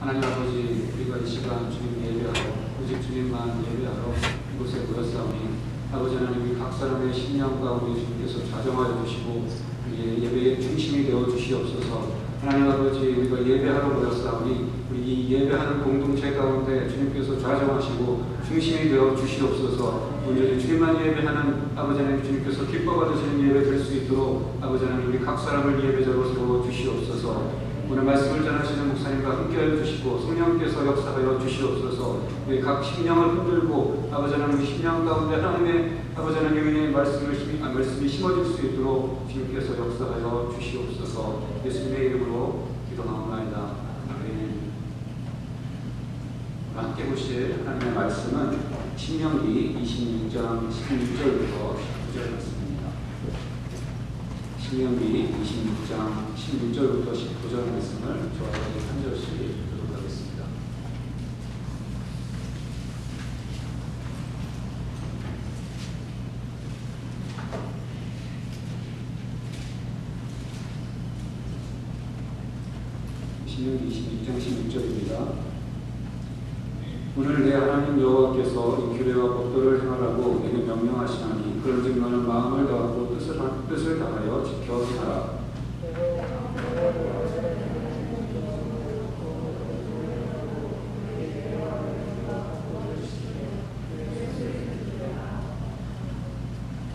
하나님 아버지, 우리가 이 시간 주님 예배하러, 오직 주님만 예배하러 이곳에 모였사오니 아버지 하나님, 우리 각 사람의 심령 가운데 주님께서 좌정하여 주시고 우리의 예배의 중심이 되어 주시옵소서. 하나님 아버지, 우리가 예배하러 모였사오니 우리 이 예배하는 공동체 가운데 주님께서 좌정하시고 중심이 되어 주시옵소서. 오늘 주님만 예배하는 아버지 하나님, 주님께서 기뻐 받으시는 예배 될 수 있도록 아버지 하나님, 우리 각 사람을 예배자로 세워 주시옵소서. 오늘 말씀을 전하시는 목사님과 함께하여 주시고 성령께서 역사하여 주시옵소서. 우리 각 심령을 흔들고 아버지 하나님, 심령 가운데 하나님의 아버지 하나님의 말씀이 심어질 수 있도록 주님께서 역사하여 주시옵소서. 예수님의 이름으로 기도하옵나이다. 아멘. 함께 보실 하나님의 말씀은 신명기 26장 16절부터 19절 말씀입니다. 신명기 26장 16절부터 19절 말씀을 저와 한 절씩 듣도록 하겠습니다. 신명기 26장 16절입니다. 오늘 내 하나님 여호와께서 이 규례와 법도를 행하라고 내게 명령하시나니 그런즉 너는 마음을 다하고 뜻을 다하여 지켜 행하라.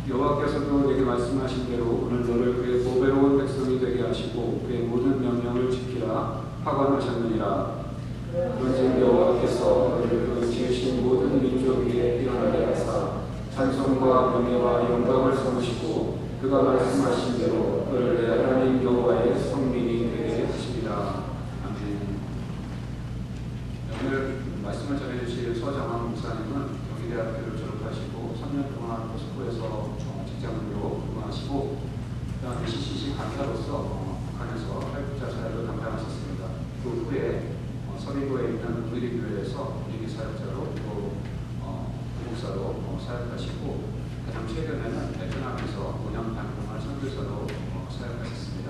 여호와께서도 내게 말씀하신 대로 오늘 너를 그의 보배로운 백성이 되게 하시고 그의 모든 명령을 지키라 하관하셨느니라. 그런즉 여호와께서 너를 그 지으신 모든 민족 위에 뛰어나게 하사 찬송과 명예와 영광을 삼으시고 그가 말씀하신 대로 너를 내 하나님 여호와의 성민이 되게 하시리라. 아멘. 오늘 말씀을 전해주실 서정환 목사님은 경희대학교를 졸업하시고 3년 동안 포스코에서 직장으로 근무하시고 그다음에 CCC 강사로서 북한에서 탈북자 사역을 담당하셨습니다. 그 후에 서리고에 있는 우리교회에서 우리 사역자로 또 목사로 사역하시고 가장 최근에는 베트남에서 5년 반 동안 선교사로 사역하셨습니다.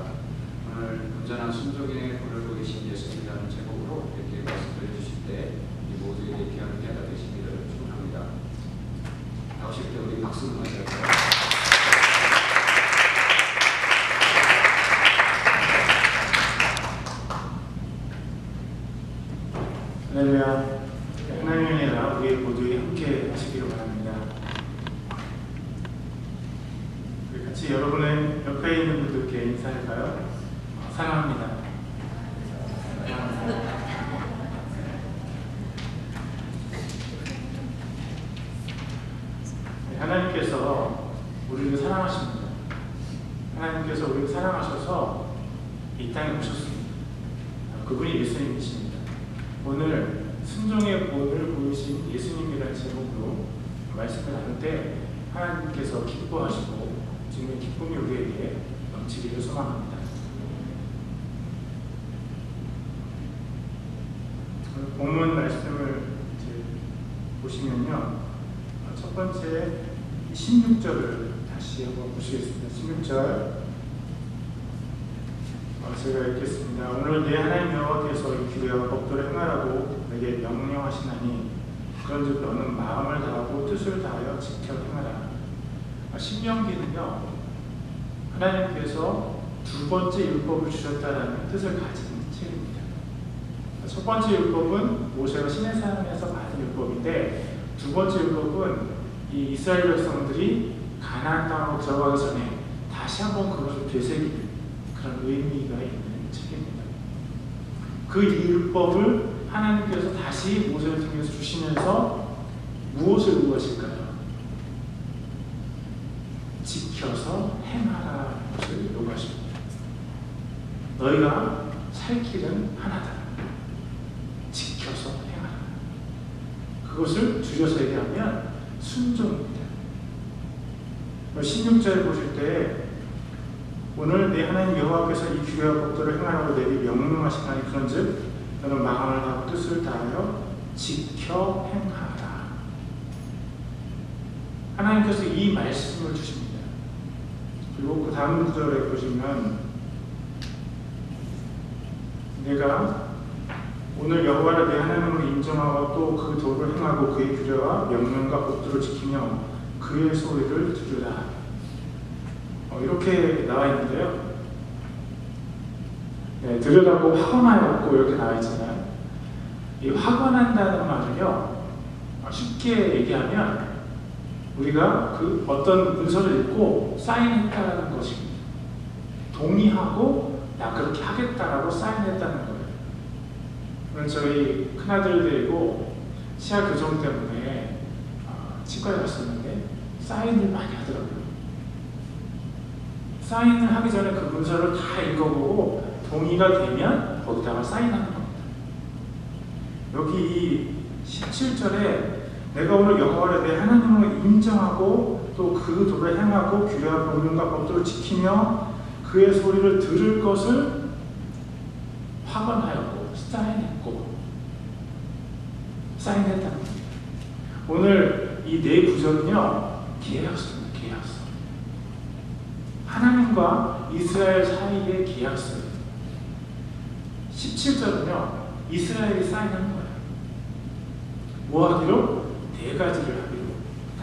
오늘 온전한 순종의 본을 보이신 예수님이라는 제목으로 이렇게 말씀을 해주실 때 이 모두에게 귀한 예가 되시기를 축원합니다. 나오실 때 우리 박수를 맞이할까요? 할렐루야. 하나님의 나라 우리 모두에 함께 하시기를 바랍니다. 우리 같이 여러분의 옆에 있는 분들께 인사할까요? 사랑합니다. 하나님께서 우리를 사랑하십니다. 하나님께서 우리를 사랑하셔서 이 땅에 오셨습니다. 그분이 예수님이십니다. 오늘 순종의 본을 보이신 예수님이라는 제목으로 말씀을 나눌 때 하나님께서 기뻐하시고 지금의 기쁨이 우리에게 넘치기를 소망합니다. 본문 말씀을 보시면요, 첫 번째 16절을 다시 한번 보시겠습니다. 16절 제가 읽겠습니다. 오늘 내 하나님 여호와께서 이 규례와 법도를 행하라고 내게 명령하시나니 그런즉 너는 마음을 다하고 뜻을 다하여 지켜 행하라. 신명기는요, 하나님께서 두 번째 율법을 주셨다라는 뜻을 가진 책입니다. 첫 번째 율법은 모세가 시내산에서 받은 율법인데, 두 번째 율법은 이 이스라엘 백성들이 가나안 땅으로 들어가기 전에 다시 한번 그것을 되새기는 그런 의미가 있는 책입니다. 그 율법을 하나님께서 다시 모세를 통해서 주시면서 무엇을 요구하실까요? 지켜서 행하라 것을 요구하십니다. 너희가 살 길은 하나다. 지켜서 행하라. 그것을 줄여서 얘기하면 순종입니다. 16절 보실 때 오늘 내 하나님 여호와께서 이 규례와 법도를 행하라고 내게 명령하시나니 그런즉 너는 마음을 다하고 뜻을 다하여 지켜 행하라. 하나님께서 이 말씀을 주십니다. 그리고 그 다음 구절에 보시면 내가 오늘 여호와를 내 하나님으로 인정하고 또 그 도를 행하고 그의 규례와 명령과 법도를 지키며 그의 소리를 들으라. 이렇게 나와 있는데요. 네, 들으라고 확언하였고 이렇게 나와 있잖아요. 이 확언한다는 말은요, 쉽게 얘기하면 우리가 그 어떤 문서를 읽고 사인했다는 것입니다. 동의하고 나 그렇게 하겠다라고 사인했다는 거예요. 오늘 저희 큰아들 데리고 치아 교정 때문에 치과에 갔었는데 사인을 많이 하더라고요. 사인을 하기 전에 그 문서를 다 읽어보고 동의가 되면 거기다가 사인하는 겁니다. 여기 17절에 내가 오늘 여호와를 내 하나님으로 인정하고 또 그 도를 행하고 규례와 명령과 법도를 지키며 그의 소리를 들을 것을 확언하였고 사인했다는 겁니다. 오늘 이 네 구절은요, 계약서입니다. 계약서. 하나님과 이스라엘 사이의 계약서예요. 17절은요, 이스라엘이 사인하는 거예요. 뭐 하기로? 네 가지를 하기로.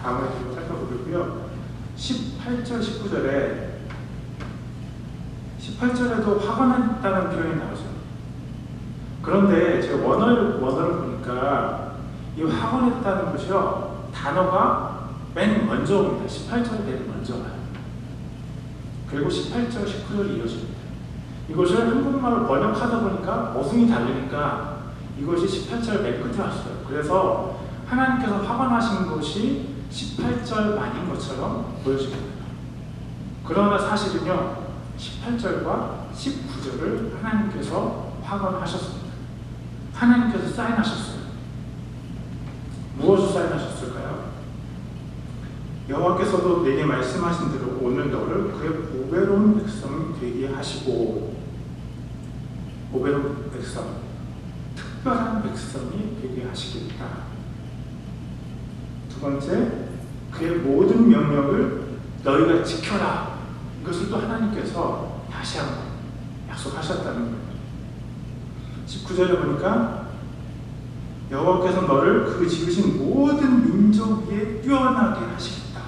다음에 좀 살펴보려고요. 18절, 18절에도 확언했다는 표현이 나오죠. 그런데 제가 원어를 보니까 이 확언했다는 것이요, 단어가 맨 먼저 옵니다. 18절에 맨 먼저 와요. 그리고 18절, 19절이 이어집니다. 이것을 한국말로 번역하다 보니까 어순이 다르니까 이것이 18절 맨 끝에 왔어요. 그래서 하나님께서 확언하신 것이 18절만인 것처럼 보여집니다. 그러나 사실은요, 18절과 19절을 하나님께서 확언하셨습니다. 하나님께서 사인하셨어요. 무엇을 사인하셨을까요? 여호와께서도 내게 말씀하신 대로 오늘 너를 그의 보배로운 백성이 되게 하시고, 보배로운 백성, 특별한 백성이 되게 하시겠다. 두 번째, 그의 모든 명령을 너희가 지켜라. 이것을 또 하나님께서 다시 한번 약속하셨다는 거예요. 19절에 보니까 여호와께서 너를 그 지으신 모든 민족 위에 뛰어나게 하시겠다.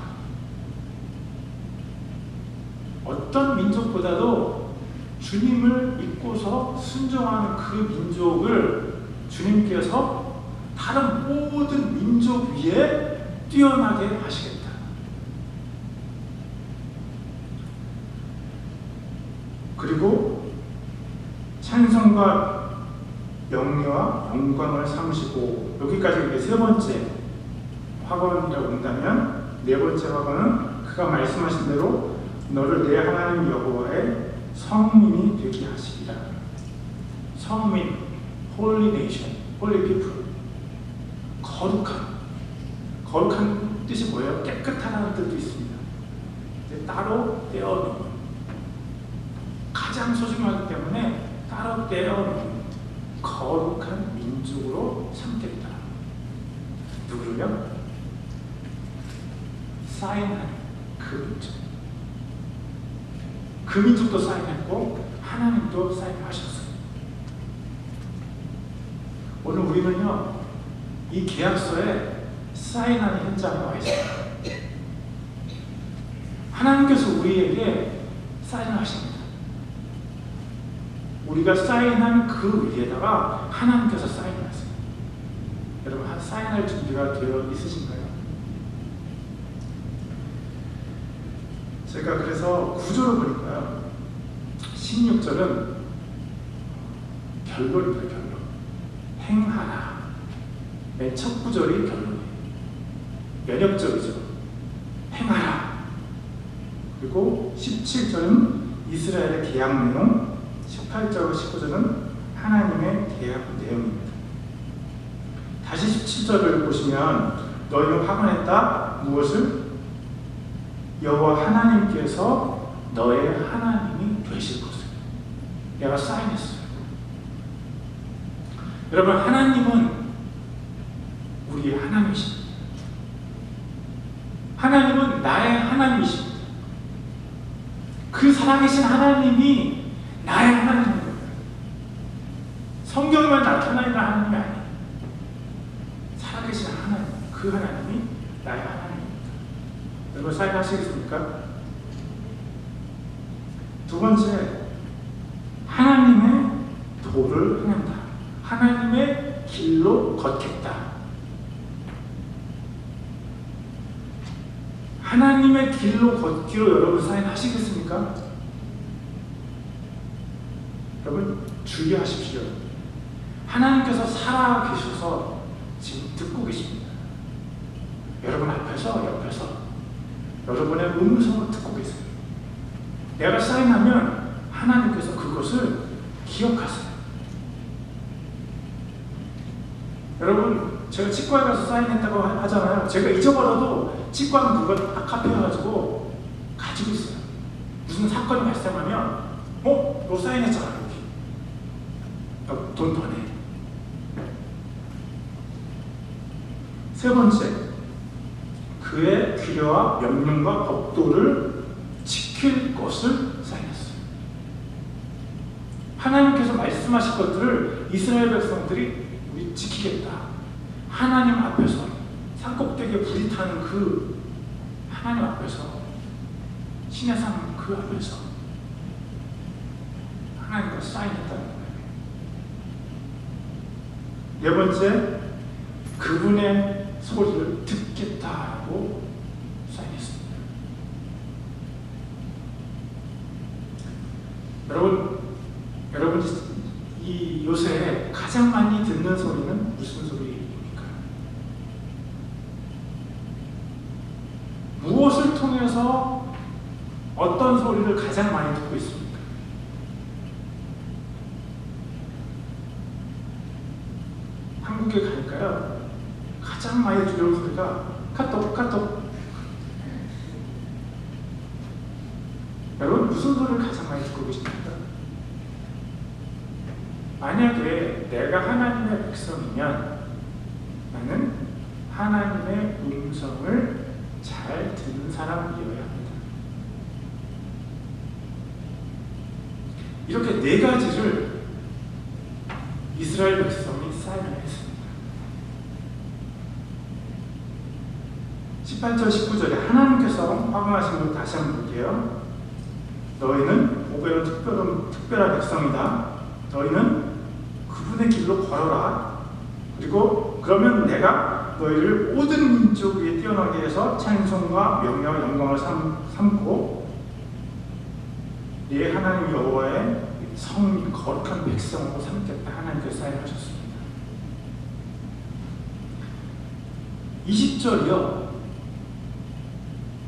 어떤 민족보다도 주님을 믿고서 순종하는 그 민족을 주님께서 다른 모든 민족 위에 뛰어나게 하시겠다. 그리고 찬송과 명예와 영광을 삼으시고, 여기까지 이게 세 번째 확언이라고 본다면, 네 번째 확언은 그가 말씀하신 대로 너를 내 하나님 여호와의 성민이 되게 하시리라. 성민, holy nation, holy people. 거룩한 뜻이 뭐예요? 깨끗하다는 뜻도 있습니다. 따로 떼어놓은, 가장 소중하기 때문에 따로 떼어놓은 거룩한 민족으로 삼겠다. 누구를요? 사인한 그 민족. 그 민족도 사인했고 하나님도 사인하셨어요. 오늘 우리는요, 이 계약서에 사인하는 현장에 와 있어요. 하나님께서 우리에게 사인을 하십니다. 우리가 사인한 그 위에다가 하나님께서 사인을 하세요. 여러분, 사인할 준비가 되어 있으신가요? 제가 그래서 구조를 보니까요, 16절은 결론입니다. 결론. 행하라. 맨 첫 구절이 결론이에요. 면역적이죠. 행하라. 그리고 17절은 이스라엘의 계약 내용, 18절과 19절은 하나님의 계약 내용입니다. 다시 17절을 보시면 너희는 확언했다. 무엇을? 여호와 하나님께서 너의 하나님이 되실 것을. 내가 사인했어요. 여러분, 하나님은 우리의 하나님이십니다. 하나님은 나의 하나님이십니다. 그 살아계신 하나님이 나의 하나님인 거예요. 성경에만 나타나는 하나님이 아니에요. 살아계신 하나님, 그 하나님이 나의 하나님입니다. 여러분 사인하시겠습니까? 두 번째, 하나님의 도를 행한다. 하나님의 길로 걷겠다. 하나님의 길로 걷기로 여러분 사인하시겠습니까? 여러분 주의하십시오. 하나님께서 살아계셔서 지금 듣고 계십니다. 여러분 앞에서 옆에서 여러분의 음성을 듣고 계세요. 내가 사인하면 하나님께서 그것을 기억하세요. 여러분 제가 치과에 가서 사인했다고 하잖아요. 제가 잊어버려도 치과는 그걸 딱 카피해가지고 가지고 있어요. 무슨 사건이 발생하면 너 사인했잖아 여기. 돈 더 내. 세 번째, 그의 규례와 명령과 법도를 지킬 것을 사인했어요. 하나님께서 말씀하신 것들을 이스라엘 백성들이 우리 지키겠다. 하나님 앞에서 산꼭대기에 불이 타는 그 하나님 앞에서 신의 산 그 앞에서 하나님과 사인했다는 거예요. 네 번째, 그분의 소리를 듣겠다고 사인했습니다. 여러분 이 요새 가장 많이 듣는 소리는 무슨 소리입니까? 무엇을 통해서 어떤 소리를 가장 많이 듣고 있습니까? 한국에 가니까요, 가장 많이 들려오는 소리가 카톡. 여러분 무슨 소리를 가장 많이 듣고 계십니까? 만약에 내가 하나님의 백성이면 나는 하나님의 음성을 잘 듣는 사람이어야 합니다. 이렇게 네 가지를 이스라엘 백성이 사인을 했습니다. 18절 19절에 하나님께서 화명하신 걸 다시 한번 볼게요. 너희는 보배는 특별한 백성이다. 너희는 그분의 길로 걸어라. 그리고 그러면 내가 너희를 모든 민족 위에 뛰어나게 해서 찬송과 명령과 영광을 삼고 네 하나님 여호와의 성이 거룩한 백성으로 삼겠다. 하나님께서 사인하셨습니다. 20절이요.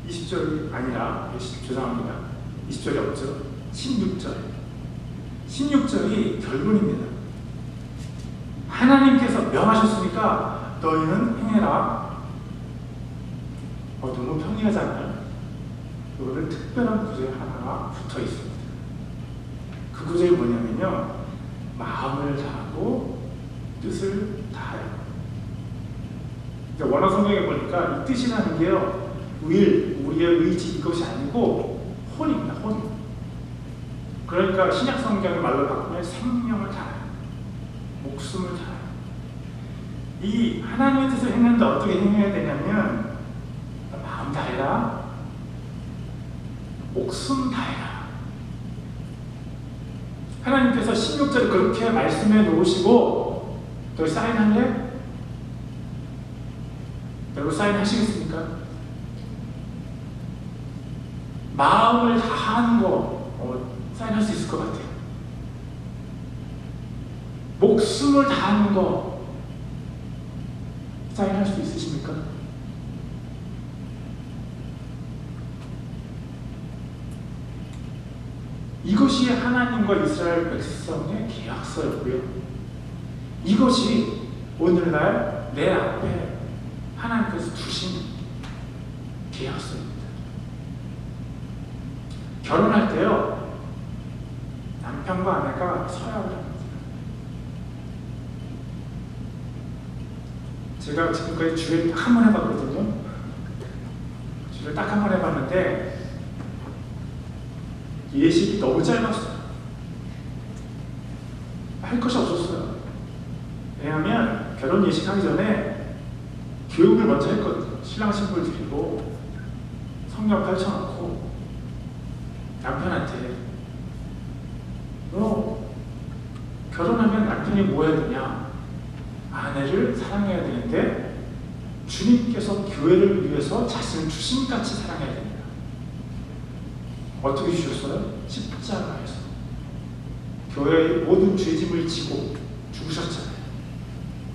20절이 아니라 죄송합니다. 20절이 없죠. 16절이 결론입니다. 하나님께서 명하셨으니까 너희는 행해라. 너무 평이하잖아요. 여기는 특별한 구절 하나가 붙어 있습니다. 그 구절이 뭐냐면요, 마음을 다하고 뜻을 다하여. 원어 성경에 보니까 이 뜻이라는 게요, 우리의 의지 이것이 아니고 혼입니다. 혼. 그러니까 신약 성경의 말로 바꾸면 생명을 다하여, 목숨을 다하여. 이 하나님의 뜻을 행하는데 어떻게 행해야 되냐면 마음 다해라, 목숨 다해라. 하나님께서 16절에 그렇게 말씀해 놓으시고 또 사인할래? 여러분 사인하시겠습니까? 마음을 다하는 거 사인할 수 있을 것 같아요. 목숨을 다하는 거 사인할 수 있으십니까? 이것이 하나님과 이스라엘 백성의 계약서였고요. 이것이 오늘날 내 앞에 하나님께서 주신 계약서입니다. 결혼할 때요, 남편과 아내가 서약을 합니다. 제가 지금까지 주례를 딱 한 번 해봤거든요. 주례를 딱 한 번 해봤는데 예식이 너무 짧았어요. 할 것이 없었어요. 결혼 예식하기 전에 교육을 먼저 했거든요. 신랑 신부를 드리고 성경 펼쳐놓고 남편한테 너 결혼하면 남편이 뭐 해야 되냐? 아내를 사랑해야 되는데 주님께서 교회를 위해서 자신을 주심같이 사랑해야 됩니다. 어떻게 주셨어요? 십자가에서 교회의 모든 죄짐을 지고 죽으셨잖아요.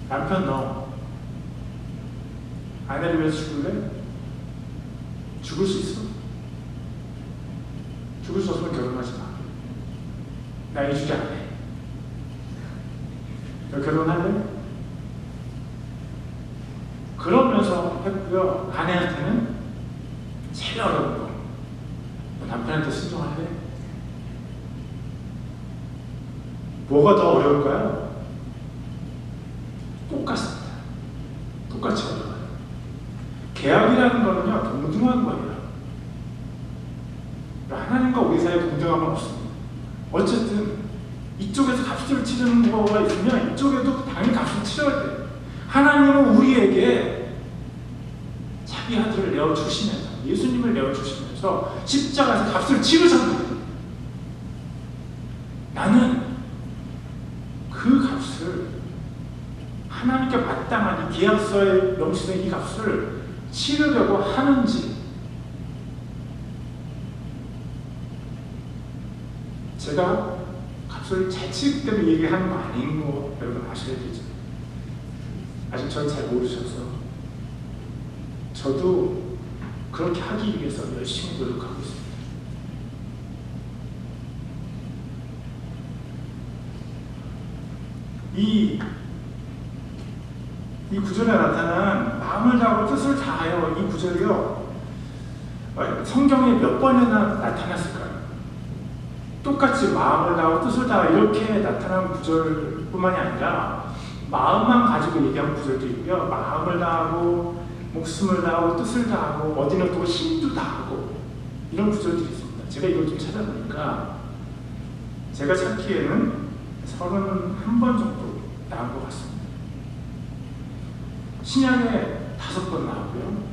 남편 너 아내를 위해서 죽을래? 죽을 수 있어? 죽을 수 없으면 결혼하지 마. 나 이 주제 안 해. 너 결혼할래? 그러면서 했고요. 아내한테는 제일 어려운 거. 너 남편한테 순종할래? 뭐가 더 어려울까요? 똑같습니다. 똑같이 어려워요. 계약이라는 거는요, 동등한 거예요. 하나님과 우리 사이에 동등함은 없습니다. 어쨌든 이쪽에서 값을 치르는 거가 있으면 이쪽에도 당연히 값을 치러야 돼요. 하나님은 우리에게 자기 아들을 내어주시면서, 예수님을 내어주시면서 십자가에서 값을 치르셨는데 나는 그 값을, 하나님께 마땅한 이 계약서에 명시된 이 값을 치르려고 하는지, 제가 값을 잘 치르기 때문에 얘기하는 거 아닌 거 여러분 아셔야 되죠. 아직 저는 잘 모르셔서 저도 그렇게 하기 위해서 열심히 노력하고 있습니다. 이 구절에 나타난 마음을 다하고 뜻을 다하여, 이 구절이요, 성경에 몇 번이나 나타났을까요? 똑같이 마음을 다하고 뜻을 다하여 이렇게 나타난 구절뿐만이 아니라 마음만 가지고 얘기한 구절도 있고요. 마음을 다하고 목숨을 다하고 뜻을 다하고 어디는 또 힘도 다하고 이런 구절들이 있습니다. 제가 이걸 좀 찾아보니까 제가 찾기에는 31번 정도 나온 것 같습니다. 신약에 5번 나오고요.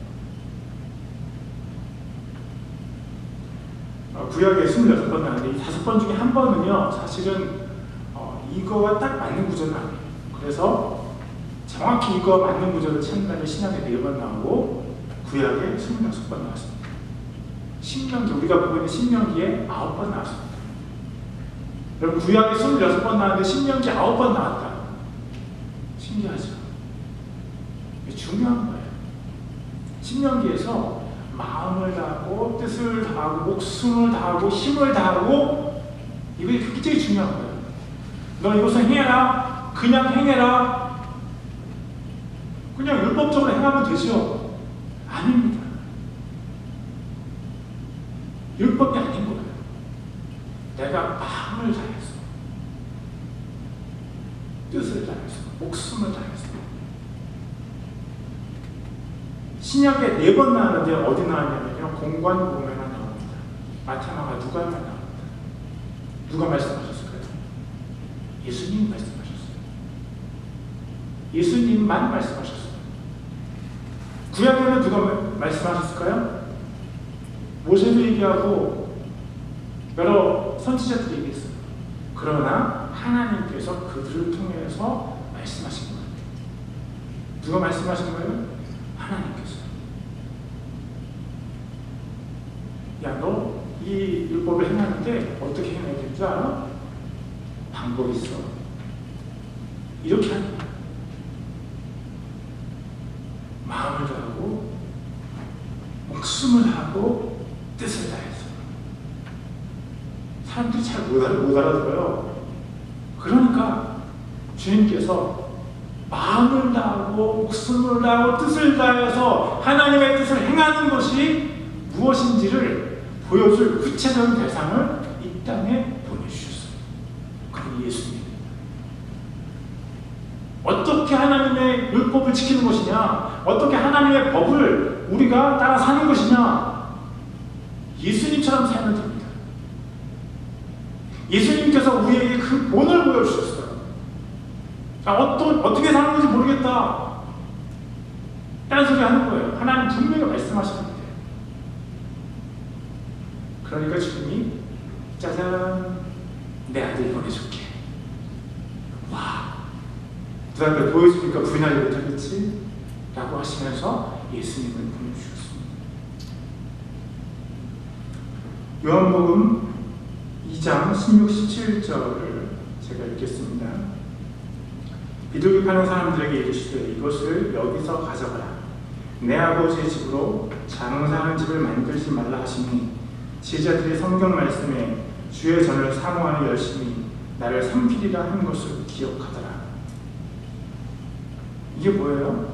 구약에 26번 나왔는데 이 5번 중에 한 번은요, 사실은 이거와 딱 맞는 구절은 아니에요. 그래서 정확히 이거 맞는 구절을 찾는다면 신약에 4번 나오고 구약에 26번 나왔습니다. 신명기, 우리가 보고 있는 신명기에 9번 나왔습니다. 여러분, 구약에 26번 나왔는데 신명기 9번 나왔다. 신기하죠? 이게 중요한 거예요. 신명기에서 마음을 다하고 뜻을 다하고 목숨을 다하고 힘을 다하고, 이게 굉장히 중요한 거예요. 너 이것을 행해라, 그냥 행해라, 그냥 율법적으로 행하면 되죠? 아닙니다. 율법이 아닌 거예요. 내가 마음을 다해서, 뜻을 다해서, 목숨을 다해서. 신약에 4번 나왔는데 어디 나왔냐면요, 공관복음에만 나옵니다. 마태마가 누가만 나옵니다. 누가 말씀하셨을까요? 예수님이 말씀하셨어요. 예수님만 말씀하셨어요. 구약에는 누가 말씀하셨을까요? 모세도 얘기하고 여러 선지자들이 얘기했어요. 그러나 하나님께서 그들을 통해서 말씀하신 거예요. 누가 말씀하신 거예요? 하나님께서. 야, 너 이 율법을 행하는데 어떻게 행해야 되는 줄 알아? 방법이 있어. 이렇게 하는 거야. 마음을 다하고 목숨을 하고 뜻을 다해서. 사람들이 잘 못 알아들어요. 그러니까 주님께서 마음을 다하고 목숨을 다하고 뜻을 다해서 하나님의 뜻을 행하는 것이 무엇인지를 보여줄 구체적인 대상을 이 땅에 보내주셨어요. 그건 예수님입니다. 어떻게 하나님의 율법을 지키는 것이냐, 어떻게 하나님의 법을 우리가 따라 사는 것이냐, 예수님처럼 살면 됩니다. 예수님께서 우리에게 그 본을 보여주셨어요. 어떻게 사는 건지 모르겠다. 봐. 딴소리 하는 거예요. 하나님 분명히 말씀하시는데. 그러니까 주님이 짜잔, 내 아들 보내줄게. 와, 그 앞에 보여주니까 부인하지 못하겠지? 라고 하시면서 예수님을 보내주셨습니다. 요한복음 2장 16, 17절을 제가 읽겠습니다. 비둘기 파는 사람들에게 이르시되 이것을 여기서 가져가라. 내 아버지의 집으로 장사하는 집을 만들지 말라 하시니 제자들이 성경 말씀에 주의 전을 사모하는 열심히 나를 삼키리라 한 것을 기억하더라. 이게 뭐예요?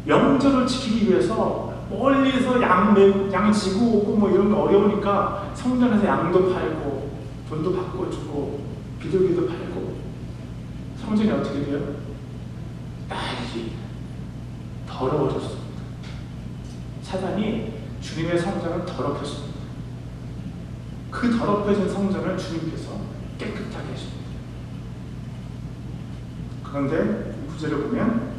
영절을 지키기 위해서 멀리서 양 지고 오고 뭐 이런 거 어려우니까 성전에서 양도 팔고 돈도 바꿔주고 비둘기도 팔고 성전이 어떻게 돼요? 난리 더러워졌습니다. 사단이 주님의 성전을 더럽혔습니다. 그 더럽혀진 성전을 주님께서 깨끗하게 하십니다. 그런데 이 구절을 보면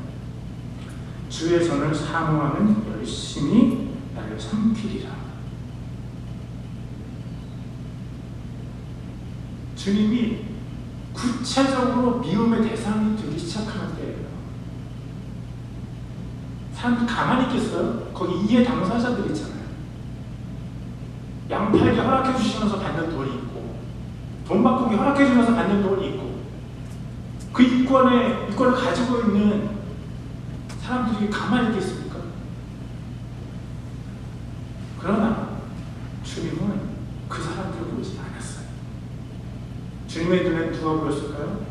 주의 전을 사모하는 열심히 나를 삼키리라. 주님이 구체적으로 미움의 대상이 되기 시작하는 때예요. 사람들 가만히 있겠어요? 거기 이해 당사자들 있잖아요. 양 팔기 허락해 주시면서 받는 돈이 있고 돈 바꾸기 허락해 주면서 받는 돈이 있고 그 이권을 가지고 있는 사람들이 가만히 있겠습니까? 그러나 주님은 그 사람들을 보지 않았어요. 주님의 눈에 누가 보였을까요?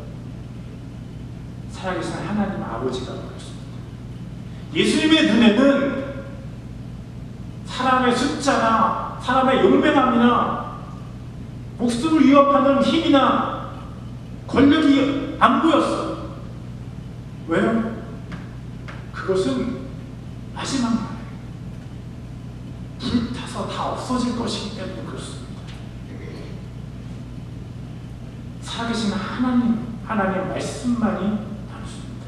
살아계신 하나님 아버지가 보였습니다. 예수님의 눈에는 사람의 숫자나 사람의 용맹함이나 목숨을 위협하는 힘이나 권력이 안 보였어요. 왜요? 그것은 마지막 날에 불타서 다 없어질 것이기 때문에 그렇습니다. 살아계신 하나님의 말씀만이 다루십니다.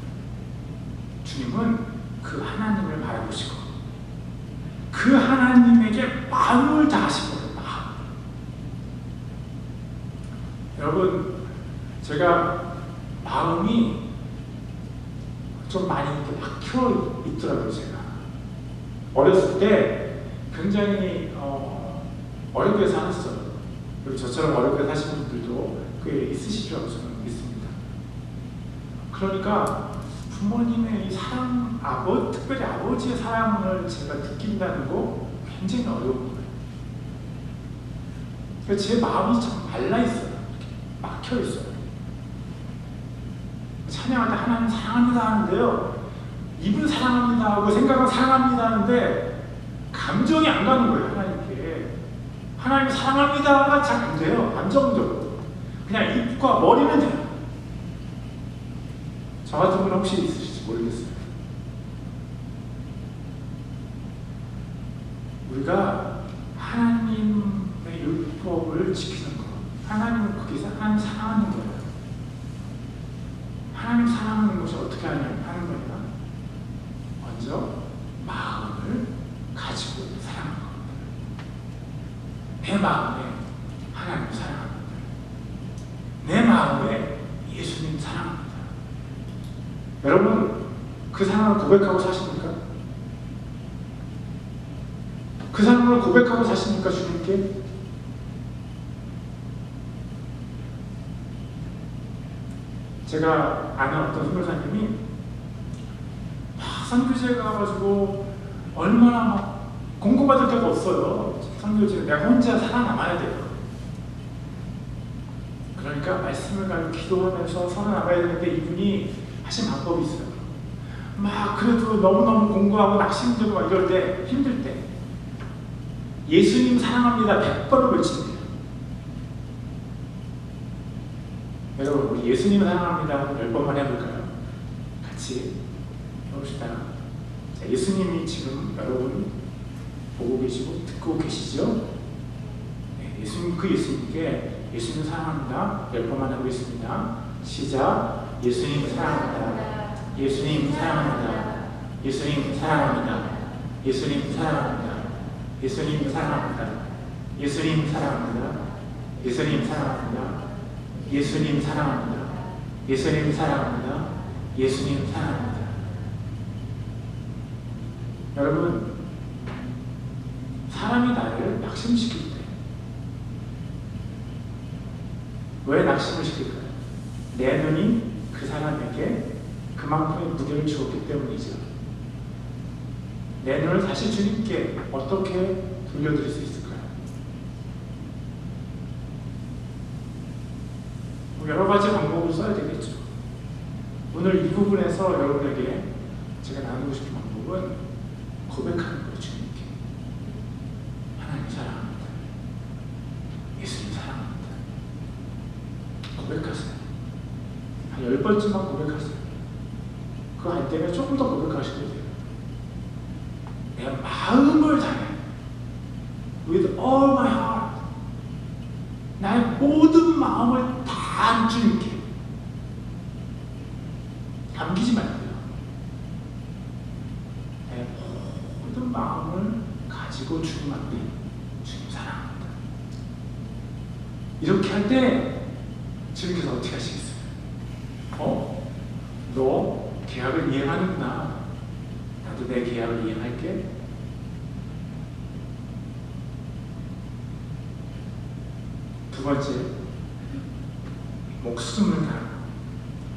주님은 그 하나님을 바라보시고 그 하나님에게 마음을 다하신 거예요. 여러분, 제가 마음이 좀 많이 이렇게 막혀 있더라고요. 제가 어렸을 때 굉장히 어렵게 살았어요. 그리고 저처럼 어렵게 사시는 분들도 꽤 있으시리라고 저는 믿습니다. 그러니까 부모님의 이 사랑, 특별히 아버지의 사랑을 제가 느낀다는 거 굉장히 어려운 거예요. 그러니까 제 마음이 참 말라 있어요. 이렇게 막혀 있어요. 찬양할 때 하나님 사랑합니다 하는데요, 입은 사랑합니다 하고 생각은 사랑합니다 하는데 감정이 안 가는 거예요. 하나님께 하나님 사랑합니다가 잘 안 돼요. 감정적으로 그냥 입과 머리는 돼요. 저 같은 분 혹시 있으실지 모르겠어요. 우리가 하나님의 율법을 지키는 것, 하나님은 거기서 하나님 사랑하는 거예요. 하나님 사랑하는 것이 어떻게 하는 거냐? 먼저 마음을 가지고 사랑하는 겁니다. 내 마음에 하나님 사랑합니다. 내 마음에 예수님 사랑합니다. 여러분, 그 사랑을 고백하고 사십니까? 그 사랑을 고백하고 사십니까? 주님께? 제가 아는 어떤 선교사님이 막 선교지에 가가지고 얼마나 막 공고받을 데가 없어요. 선교지에 내가 혼자 살아남아야 돼요. 그러니까 말씀을 가지고 기도하면서 살아남아야 되는데 이분이 하신 방법이 있어요. 막 그래도 너무너무 공부하고 낙심되고 막 이럴 때, 힘들 때 예수님 사랑합니다 100번을 외친대요. 여러분, 우리 예수님 사랑합니다 10번만 해볼까요? 같이 해봅시다. 자, 예수님이 지금 여러분 보고 계시고 듣고 계시죠? 네, 예수님께 예수님 사랑합니다 10번만 해보겠습니다. 시작. 예수님 사랑합니다. 예수님 사랑합니다. 예수님 사랑합니다. 예수님 사랑합니다. 예수님 사랑합니다. 예수님 사랑합니다. 예수님 사랑합니다. 예수님 사랑합니다. 예수님 사랑합니다. 예수님 사랑합니다. 여러분, 사람이 나를 낙심시킬 때 왜 낙심을 시킬까요? 내 눈이 그 사람에게 그만큼의 무게를 주었기 때문이죠. 내 눈을 다시 주님께 어떻게 돌려드릴 수 있을까요? 여러 가지 방법을 써야 되겠죠. 오늘 이 부분에서 여러분에게 제가 나누고 싶은 방법은 고백하는 거예요. 주님께 하나님 사랑합니다. 예수님 사랑합니다. 고백하세요. 한 10번쯤만 고백하세요. 그거 안 되면 조금 더 고백하셔도 돼요. 내 마음을 다해 with all my heart, 나의 모든 마음을 다 주님께 남기지 말고요. 내 모든 마음을 가지고 주님 앞에 주님 사랑합니다. 이렇게 할 때 주님께서 어떻게 하시겠어요? 너 계약을 이행하는구나. 나도 내 계약을 이행할게. 두 번째, 목숨을 다하고.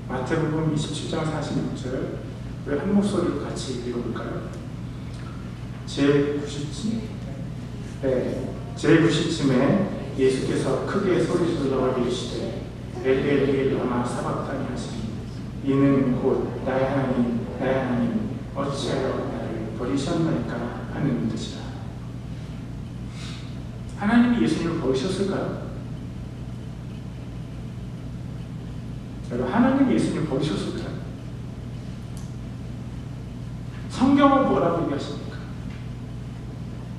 마태복음 27장 46절, 우리 한 목소리로 같이 읽어볼까요? 제9시쯤에 예수께서 크게 소리 질러 이르시되 엘리 엘리 라마 사박다니 하시니 이는 곧 나의 하나님 나의 하나님 어찌하여 나를 버리셨나이까 하는 뜻이다. 하나님이 예수님을 버리셨을까요? 여러분, 하나님이 예수님을 버리셨을까요? 성경은 뭐라고 얘기하십니까?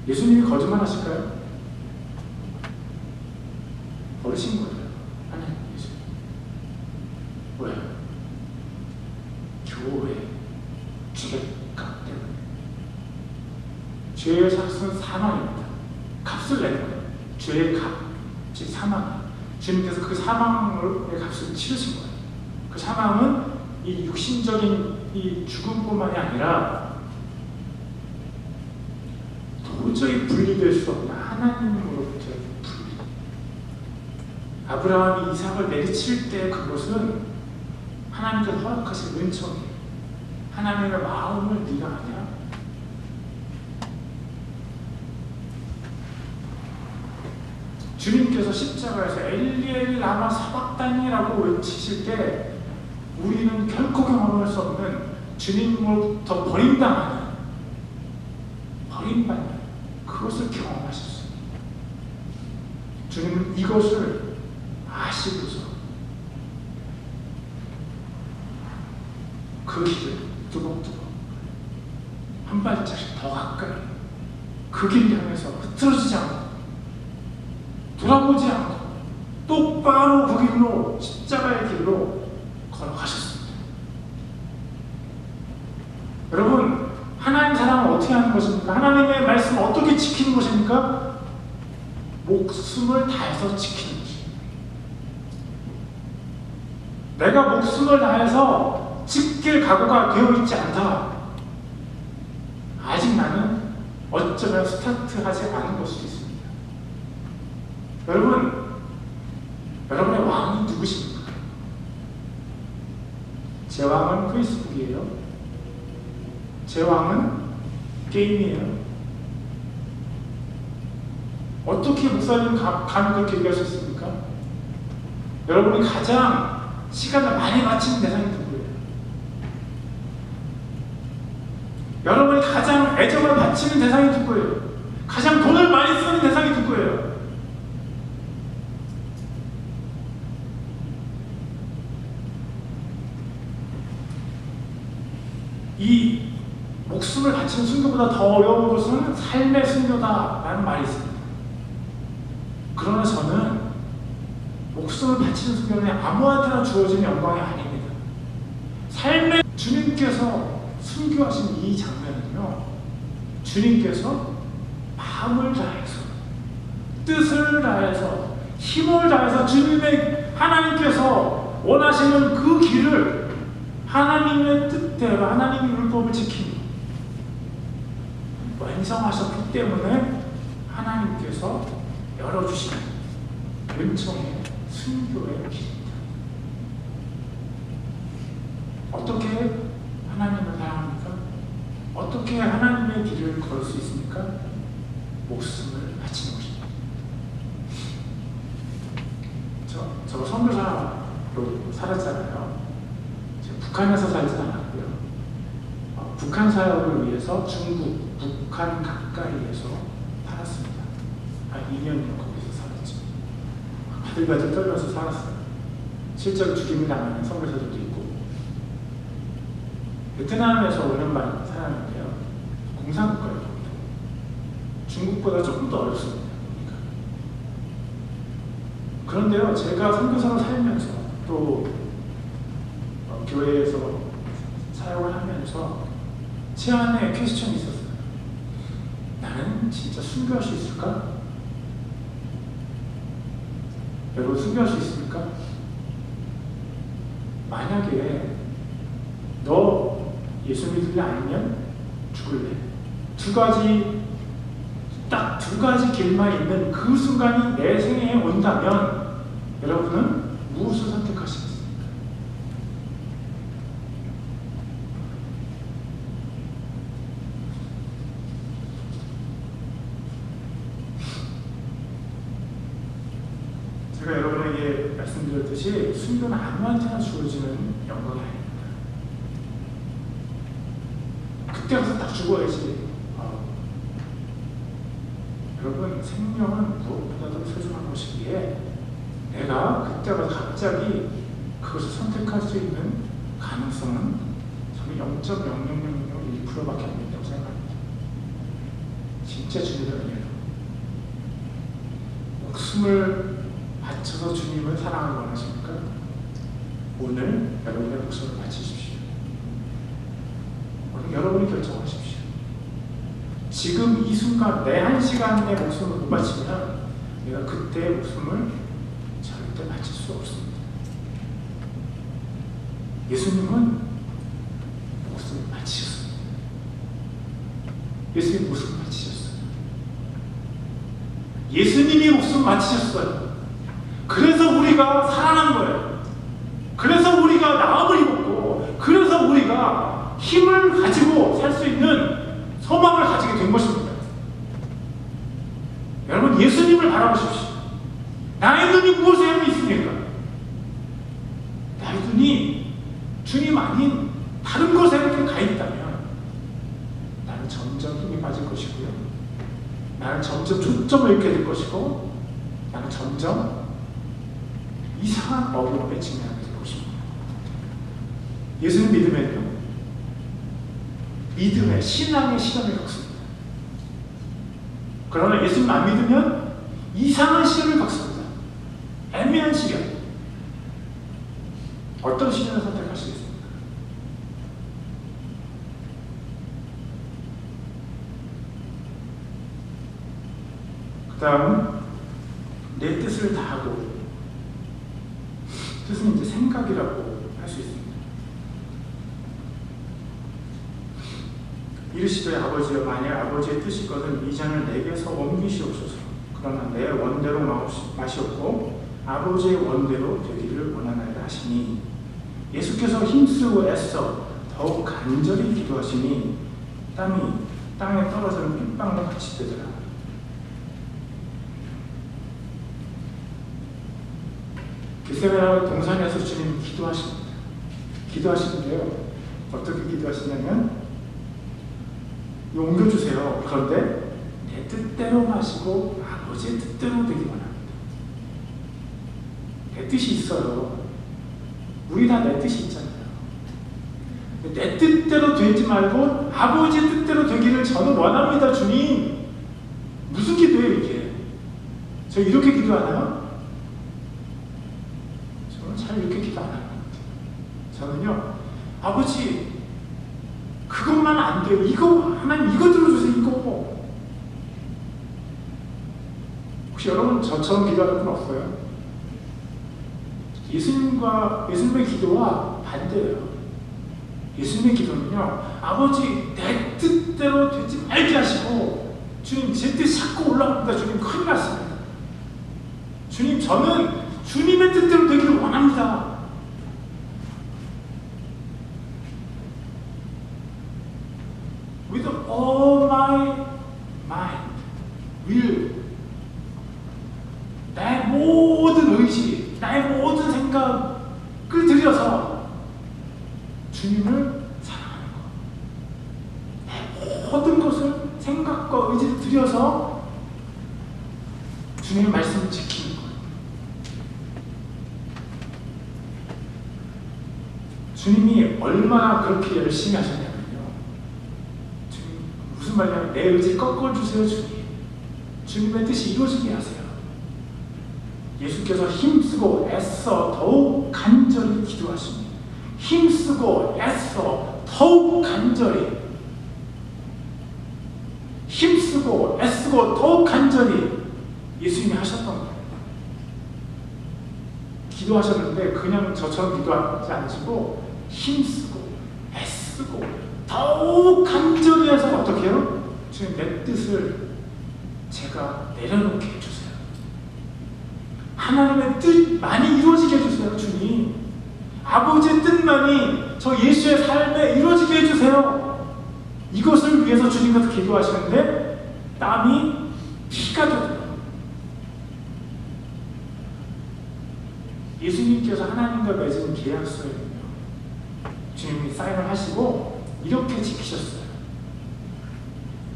예수님이 거짓말 하실까요? 버리신 거예요. 하나님 예수님. 왜? 교회 죄값 때문에. 죄의 값은 사망입니다. 값을 내는 거예요. 죄의 값, 즉 사망. 주님께서 그 사망의 값을 치르신 거예요. 그 사망은 이 육신적인 이 죽음뿐만이 아니라 도저히 분리될 수 없는 하나님으로부터의 분리. 아브라함이 이삭을 내리칠 때 그것은 하나님께서 허락하신 은총이에요. 하나님의 마음을 네가 아냐? 주님께서 십자가에서 엘리 엘리 라마 사박다니라고 외치실 때 우리는 결코 경험할 수 없는 주님으로부터 버림당하는 버림받는 그것을 경험하셨어요. 주님은 이것을 아시고서 그 길을 뚜벅뚜벅 한 발짝씩 더 가까이 그 길을 향해서 흐트러지지 않고 돌아보지 않고 똑바로 그 길로 십자가의 길로 걸어가셨습니다. 여러분, 하나님 사랑은 어떻게 하는 것입니까? 하나님의 말씀을 어떻게 지키는 것입니까? 목숨을 다해서 지키는 것입니다. 내가 목숨을 다해서 지킬 각오가 되어 있지 않다. 아직 나는 어쩌면 스타트하지 않은 걸 수도 있습니다. 여러분, 여러분의 왕이 누구십니까? 제 왕은 페이스북이에요. 제 왕은 게임이에요. 어떻게 목사님 감히 그렇게 얘기하셨습니까? 여러분이 가장 시간을 많이 바치는 대상이 누구예요? 여러분이 가장 애정을 바치는 대상이 누구예요? 가장 돈을 많이 쓰는 대상이 누구예요? 이 목숨을 바치는 순교보다 더 어려운 것은 삶의 순교다라는 말이 있습니다. 그러나 저는 목숨을 바치는 순교는 아무한테나 주어지는 영광이 아닙니다. 삶의 주님 주님께서 순교하신 이 장면은요, 주님께서 마음을 다해서, 뜻을 다해서, 힘을 다해서 주님의 하나님께서 원하시는 그 길을 하나님의 뜻대로 하나님의 율법을 지키는 완성하셨기 때문에 하나님께서 열어주시는 은총의 순교의 길입니다. 어떻게 하나님을 사랑합니까? 어떻게 하나님의 길을 걸을 수 있습니까? 목숨을 바치는 것입니다. 저 선교사로 살았잖아요. 제가 북한에서 살지 않았고요. 북한 사역을 위해서 중국, 북한 가까이에서 살았습니다. 한 2년이나 거기서 살았죠. 바들바들 떨면서 살았어요. 실제로 죽임을 당하는 선교사들도 있고. 베트남에서 5년 반 살았는데요. 공산국가예요. 중국보다 조금 더 어렵습니다. 그런데요, 제가 선교사로 살면서 또 교회에서 사역을 하면서 제 안에 퀘스천이 있었어요. 나는 진짜 순교할 수 있을까? 여러분, 순교할 수 있습니까? 만약에 너 예수 믿을래 아니면 죽을래? 딱 두 가지 길만 있는 그 순간이 내 생애에 온다면 여러분은 무엇을 선택하시겠습니까? 제가 여러분에게 말씀드렸듯이 순교는 아무한테나 주어지는 영광이 아닙니다. 그때 가서 딱 죽어야지. 여러분, 생명은 무엇보다도 소중한 것이기에 내가 그때 가서 갑자기 그것을 선택할 수 있는 가능성은 저는 0.0001%밖에 안 된다고 생각합니다. 진짜 주님의 은혜로 목숨을 바쳐서 주님을 사랑을 원하십니까? 오늘 여러분의 목숨을 바치십시오. 오늘 여러분이 결정하십시오. 지금 이 순간 내 한 시간의 목숨을 못 바치면 내가 그때의 목숨을 절대 바칠 수 없습니다. 예수님은 목숨을 바치셨습니다. 예수님이 목숨을 바치셨어요. 예수님이 목숨을 바치셨어요. 그래서 우리가 살아난 거예요. 그래서 우리가 나음을 입었고, 그래서 우리가 힘을 가지고 살 수 있는 소망을 가지게 된 것입니다. 여러분, 예수님을 바라보십시오. 나의 눈이 무엇에 힘이 있습니까? 나의 눈이 주님 아닌 다른 것에 이렇게 가 있다면 나는 점점 힘이 빠질 것이고요. 나는 점점 초점을 잃게 될 것이고, 나는 점점 이상한 어려움에 직면하게 될 것입니다. 예수님 믿으면요, 믿음의 신앙의 시련을 겪습니다. 그러나 예수님 안 믿으면 이상한 시련을 겪습니다. 애매한 시련. 어떤 시련을 선택하시겠습니까? 그 다음, 내 뜻을 다하고, 뜻은 이제 생각이라고 할 수 있습니다. 이르시되 아버지여, 만약 아버지의 뜻이거든 이전을 내게서 옮기시옵소서. 그러나 내 원대로 마시옵고 아버지의 원대로 되기를 원하나이다 하시니, 예수께서 힘쓰고 애써 더욱 간절히 기도하시니 땀이 땅에 떨어지는 핏방울 같이 되더라. 겟세마네 동산에서 주님 기도하십니다. 기도하시는데요, 어떻게 기도하시냐면, 옮겨주세요. 그런데 내 뜻대로 마시고 아버지의 뜻대로 되기 원합니다. 내 뜻이 있어요. 우리 다 내 뜻이 있잖아요. 내 뜻대로 되지 말고 아버지의 뜻대로 되기를 저는 원합니다. 주님, 무슨 기도예요 이게? 저 이렇게 기도하나요? 저는 잘 이렇게 기도 안 합니다. 저는요, 아버지, 이것만 안 돼요. 이거 하나님 이거 들어주세요. 이거. 혹시 여러분 저처럼 기도하는 분 없어요? 예수님의 기도와 반대예요. 예수님의 기도는요, 아버지 내 뜻대로 되지 말게 하시고, 주님 제 뜻이 자꾸 올라옵니다. 주님 큰일 났습니다. 주님 저는 주님의 뜻대로 되기를 원합니다. With all my mind, will, 나의 모든 의지, 나의 모든 생각을 들여서 주님을 사랑하는 것. 내 모든 것을 생각과 의지를 들여서 주님의 말씀을 지키는 것. 주님이 얼마나 그렇게 열심히 하셨냐면요. 주님, 무슨 말이냐면 내 의지 꺾어주세요 주님. 주님의 뜻이 이루어지게 하세요. 예수께서 힘쓰고 애써 더욱 간절히 기도하십니다. 힘쓰고 애써 더욱 간절히, 힘쓰고 애쓰고 더욱 간절히 예수님이 하셨던 거예요. 기도하셨는데 그냥 저처럼 기도하지 않으시고 힘쓰고 애쓰고 더욱 간절히 해서 어떻게 해요? 주님 내 뜻을 제가 내려놓게 해주세요. 하나님의 뜻만이 이루어지게 해주세요. 주님 아버지의 뜻만이 저 예수의 삶에 이루어지게 해주세요. 이것을 위해서 주님께서 기도하시는데 땀이 피가 되더라고요. 예수님께서 하나님과 맺은 계약서에는요, 주님이 사인을 하시고 이렇게 지키셨어요.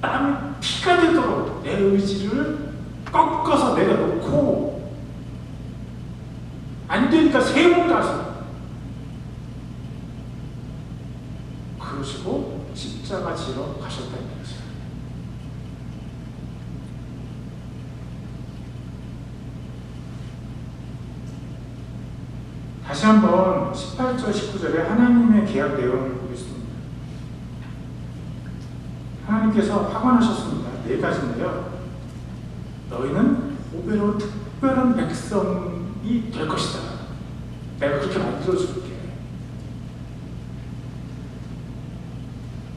땀이 피가 되도록 내 의지를 꺾어서 내려놓고, 안 되니까 세 번 가서 그러시고 십자가 지러 가셨다는 거예요. 다시 한번 18절, 19절에 하나님의 계약 내용을 보겠습니다. 하나님께서 확언하셨습니다. 네 가지인데요. 너희는 보배로 특별한 백성이 될 것이다. 내가 그렇게 만들어줄게.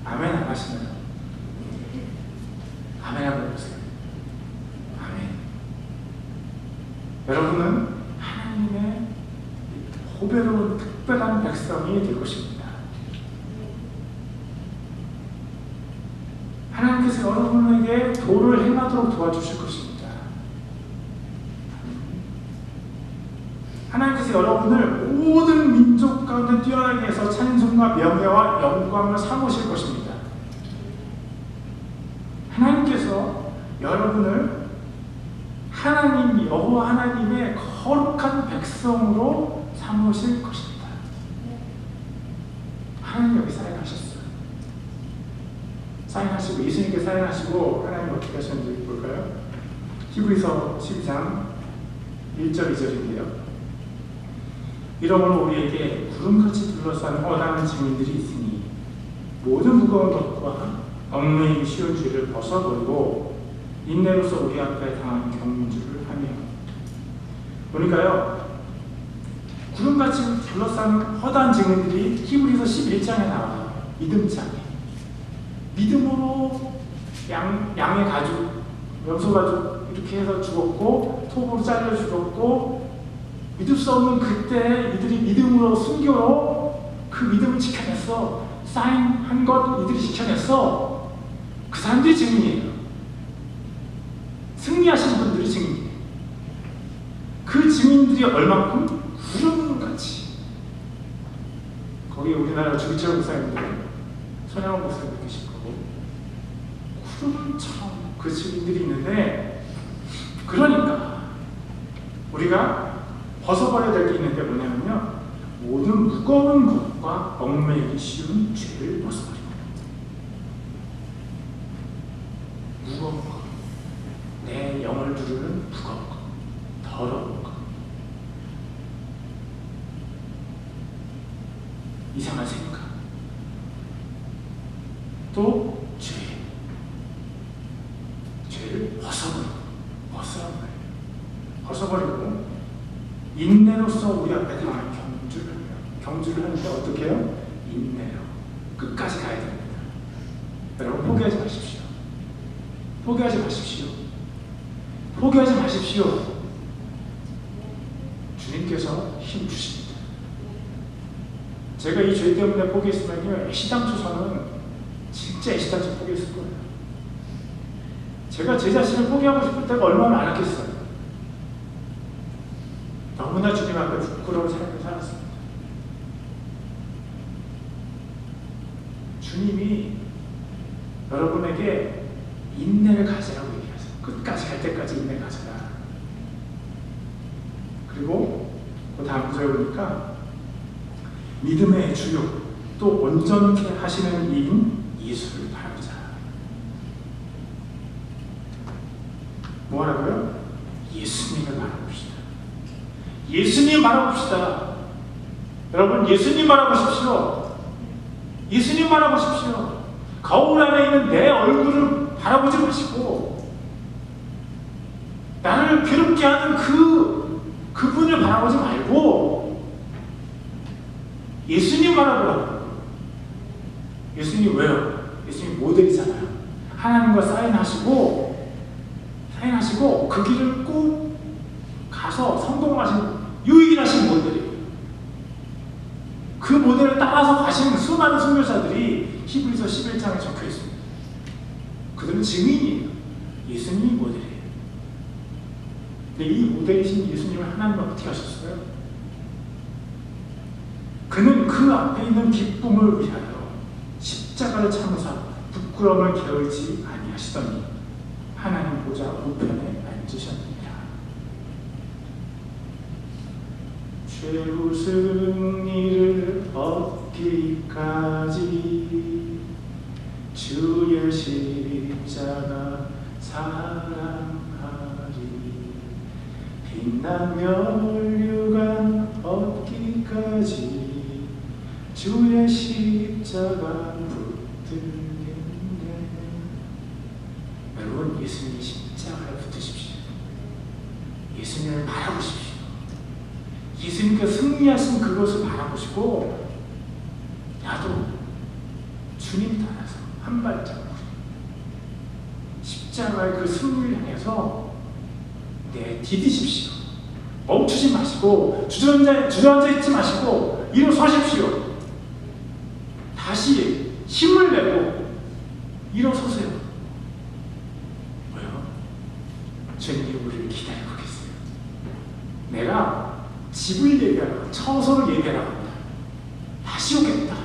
아멘 안 하시나요? 아멘 한번 해보세요. 아멘. 여러분은 하나님의 보배로운 특별한 백성이 될 것입니다. 하나님께서 여러분에게 도를 행하도록 도와주실 것입니다. 하나님께서 여러분을 모든 민족 가운데 뛰어나게 해서 찬송과 명예와 영광을 삼으실 것입니다. 하나님께서 여러분을 하나님 여호와 하나님의 거룩한 백성으로 삼으실 것입니다. 하나님 여기 사인하셨어요. 사인하시고 예수님께 사인하시고 하나님 어떻게 하셨는지 볼까요? 히브리서 12장 1절 2절인데요. 이러므로 우리에게 구름같이 둘러싼 허다한 증인들이 있으니 모든 무거운 것과 얽매이기 쉬운 죄를 벗어버리고 인내로서 우리 앞에 당한 경주를 하며. 그러니까요, 구름같이 둘러싼 허다한 증인들이 히브리서 11장에 나와요. 믿음장에. 믿음으로 양의 가죽, 염소 가죽 이렇게 해서 죽었고, 톱으로 잘려 죽었고, 믿을 수 없는 그때 이들이 믿음으로 순교로 그 믿음을 지켜냈어. 사인한 것 이들이 지켜냈어. 그 사람들이 증인이에요. 승리하신 분들이 증인이에요. 그 증인들이 얼만큼? 구름같이. 거기 우리나라 주기철 목사님들, 손양원 목사님들 계실 거고, 구름처럼 그 증인들이 있는데, 그러니까 우리가 벗어버려야 될 게 있는데 뭐냐면요, 모든 무거운 것과 얽매이기 쉬운 죄를 벗어버리고. 무거운 것, 내 영을 두르는 무거운 것, 더러운 것, 이상한 생각, 또 죄를 벗어버리고 인내로서 우리 앞에 다 경주를 하는데 어떻게 해요? 인내로 끝까지 가야 됩니다. 여러분 포기하지 마십시오. 주님께서 힘 주십니다. 제가 이 죄 때문에 포기했으면요, 애시당초서는 진짜 애시당초 포기했을 거예요. 제가 제 자신을 포기하고 싶을 때가 얼마나 많았겠어요. 너무나 주님 앞에 부끄러운 삶을 살았습니다. 주님이 여러분에게 인내를 가지라고 얘기하세요. 끝까지 갈 때까지 인내 가져라. 그리고 그 다음 구절에 보니까 믿음의 주요 또 온전케 하시는 이인 예수를 바라보자. 뭐라고요? 예수님을 바라봅시다. 예수님 바라봅시다. 여러분 예수님 바라보십시오. 예수님 바라보십시오. 거울 안에 있는 내 얼굴을 바라보지 마시고 나를 괴롭게 하는 그분을 바라보지 말고 예수님 바라보라고. 예수님 왜요? 예수님 모델이잖아요. 하나님과 사인하시고 그 길을 꼭 가서 성공하신 유일하신 모델이에요. 그 모델을 따라서 가신 수많은 선교사들이 히브리서 11장에 적혀 있습니다. 그들은 증인이에요. 예수님이 모델이에요. 근데 이 모델이신 예수님을 하나님 어떻게 하셨어요? 그는 그 앞에 있는 기쁨을 위하여 십자가를 참으사 부끄러움을 게을지 아니하시더니 하나님 보좌 우편에 앉으셨느니라. 최후 승리를 얻기까지 주의 십자가 사랑하리. 빛난 면류관 얻기까지 주의 십자가 붙들겠네. 여러분 예수님의 십자가에 붙으십시오. 예수님을 바라보십시오. 예수님께서 승리하신 그것을 바라보시고 나도 주님 따라서 한 발자국 십자가의 그 승리를 향해서 디디십시오. 멈추지 마시고 주저앉아 있지 마시고 일어서십시오. 다시 힘을 내고 일어서세요. 왜요? 주님이 우리를 기다리고 계세요. 내가 집을 예배하라, 처소를 예배하라 합니다. 다시 오겠다.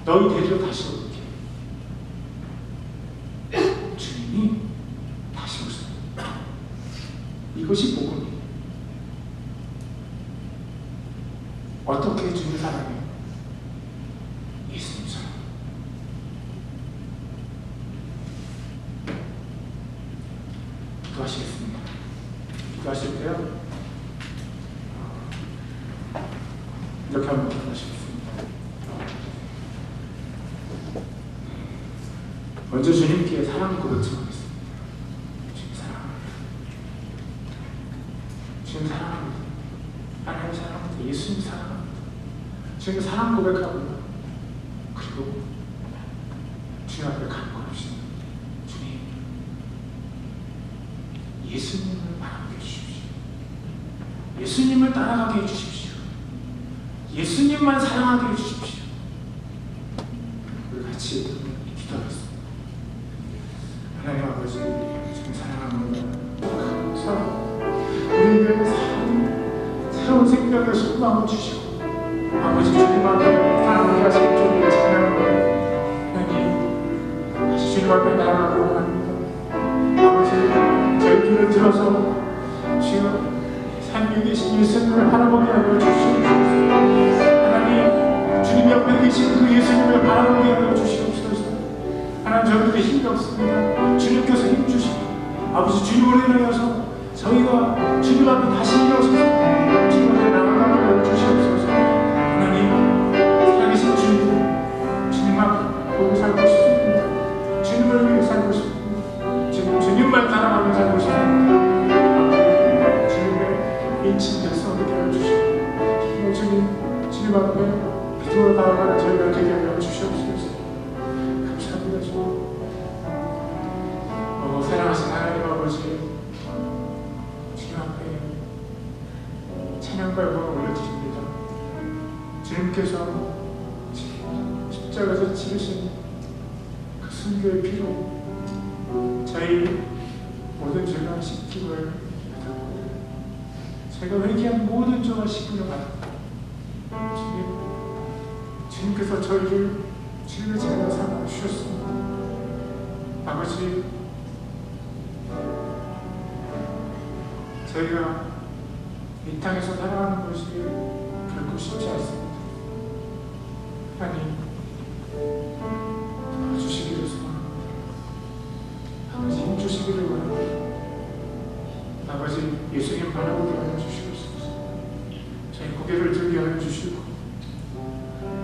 너희 데리러 다시 올게. 주님이 다시 오세요. 이것이 복음이에요. 어떻게 주님 사랑해요? 예수님 사랑. 기도하시겠습니다. 기도하실 때요, 이렇게 한번 기도하시겠습니다. 먼저 주님께 사랑 고백 좀 하겠습니다. 주님 사랑합니다. 주님 사랑합니다. 하나님 사랑합니다. 예수님 사랑합니다. 주님 사랑 고백하고 그리고 주님 앞에 간구합시다. 주님, 예수님을 바라보게 해주십시오. 예수님을 따라가게 해주십시오. 예수님만 사랑하게 해주십시오. 우리 같이 기도하겠습니다. 하나님 아버지, 주님 사랑합니다. 우리에게 새로운 생명의 소망을 주시고 아버지 주님 앞에 사랑하게 하신 주님의 찬양을 하나님 다시 주님 앞에 나아가고 합니다. 아버지 저희 귀를 들어서 주여 삶 위에 계신 예수님을 바라보게 하여 주시옵소서. 하나님 주님 옆에 계신 그 예수님을 바라보게 하여 주시옵소서. 하나님 저희들의 힘이 없습니다. 주님께서 힘 주시고 아버지 주님으로 인하여서 저희가 주님 앞에 다시 일어서서 주님 앞에 나아가게 하여 주시옵소서. 하나님 살아계신 주님, 주님 앞에 보고 살고 싶습니다. 주님께서 십자가에서 치르신 그 순교의 피로 저희 모든 죄가 씻김을 받았고 제가 회개한 모든 죄가 씻김을 받았고 주님께서 저희를 주님의 자녀 삼아 주셨습니다. 아버지, 저희가 이 땅에서 살아가는 것이 결코 쉽지 않습니다. 하나님, 도와주시기를 소원합니다. 아버지, 힘주시기를 원합니다. 아버지, 예수님 바라보게 하여 주시옵소서. 저희 고개를 들게 하여 주시고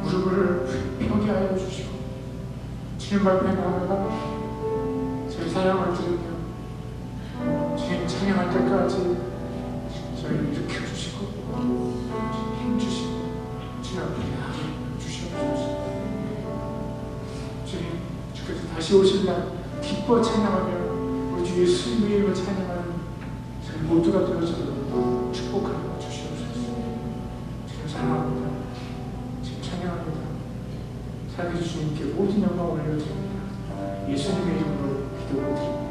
무릎을 펴게 하여 주시고 주님 앞에 나아가 저희 사랑을 드리며 주님 찬양할 때까지 저희를 일으켜주시고 힘주시고 주님 앞에 나아가 주시옵소서. 주님, 주께서 다시 오실 날 기뻐 찬양하며 우리 주 예수님의 이름을 찬양하는 저희 모두가 되어지도록 축복하여 주시옵소서. 주님 사랑합니다. 지금 찬양합니다. 살아계신 주님께 모든 영광 올려드립니다. 예수님의 이름으로 기도드립니다.